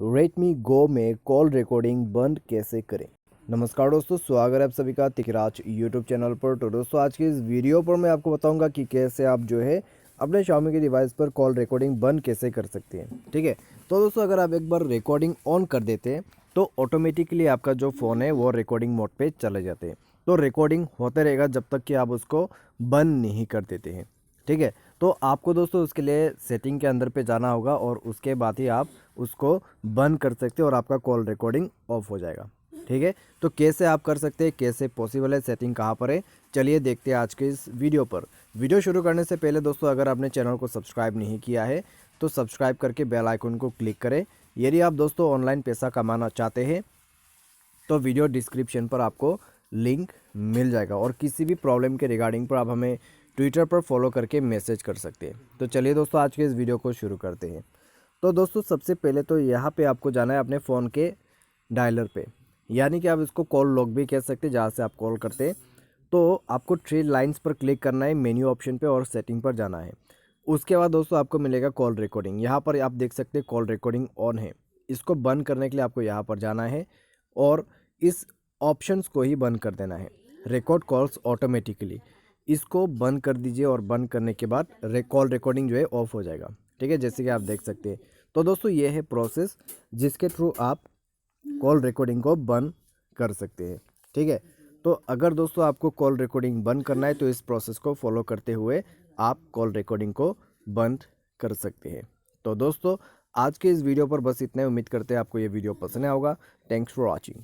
Redmi गो में call recording बंद कैसे करें। नमस्कार दोस्तों, स्वागत है आप सभी का तिकराज यूट्यूब चैनल पर। तो दोस्तों आज की इस वीडियो पर मैं आपको बताऊंगा कि कैसे आप जो है अपने Xiaomi के डिवाइस पर कॉल रिकॉर्डिंग बंद कैसे कर सकते हैं। ठीक है, तो दोस्तों अगर आप एक बार रिकॉर्डिंग ऑन कर देते हैं तो ऑटोमेटिकली आपका जो फ़ोन है वो रिकॉर्डिंग मोड पे चले जाते हैं। तो रिकॉर्डिंग होते रहेगा जब तक कि आप उसको बंद नहीं कर देते हैं। ठीक है, तो आपको दोस्तों उसके लिए सेटिंग के अंदर पे जाना होगा और उसके बाद ही आप उसको बंद कर सकते हैं और आपका कॉल रिकॉर्डिंग ऑफ हो जाएगा। ठीक है, तो कैसे आप कर सकते हैं, कैसे पॉसिबल है, सेटिंग कहाँ पर है, चलिए देखते हैं आज के इस वीडियो पर। वीडियो शुरू करने से पहले दोस्तों अगर आपने चैनल को सब्सक्राइब नहीं किया है तो सब्सक्राइब करके बेल आइकन को क्लिक करें। यदि आप दोस्तों ऑनलाइन पैसा कमाना चाहते हैं तो वीडियो डिस्क्रिप्शन पर आपको लिंक मिल जाएगा और किसी भी प्रॉब्लम के रिगार्डिंग पर आप हमें ट्विटर पर फॉलो करके मैसेज कर सकते हैं। तो चलिए दोस्तों आज के इस वीडियो को शुरू करते हैं। तो दोस्तों सबसे पहले तो यहाँ पे आपको जाना है अपने फ़ोन के डायलर पे, यानी कि आप इसको कॉल लॉग भी कह सकते हैं, जहाँ से आप कॉल करते हैं। तो आपको थ्री लाइंस पर क्लिक करना है, मेन्यू ऑप्शन पे और सेटिंग पर जाना है। उसके बाद दोस्तों आपको मिलेगा कॉल रिकॉर्डिंग। यहाँ पर आप देख सकते हैं कॉल रिकॉर्डिंग ऑन है। इसको बंद करने के लिए आपको यहाँ पर जाना है और इस ऑप्शंस को ही बंद कर देना है, रिकॉर्ड कॉल्स ऑटोमेटिकली। इसको बंद कर दीजिए और बंद करने के बाद कॉल रिकॉर्डिंग जो है ऑफ हो जाएगा। ठीक है, जैसे कि आप देख सकते हैं। तो दोस्तों ये है प्रोसेस जिसके थ्रू आप कॉल रिकॉर्डिंग को बंद कर सकते हैं। ठीक है, तो अगर दोस्तों आपको कॉल रिकॉर्डिंग बंद करना है तो इस प्रोसेस को फॉलो करते हुए आप कॉल रिकॉर्डिंग को बंद कर सकते हैं। तो दोस्तों आज के इस वीडियो पर बस इतना ही। उम्मीद करते हैं आपको ये वीडियो पसंद आया होगा। Thanks for watching.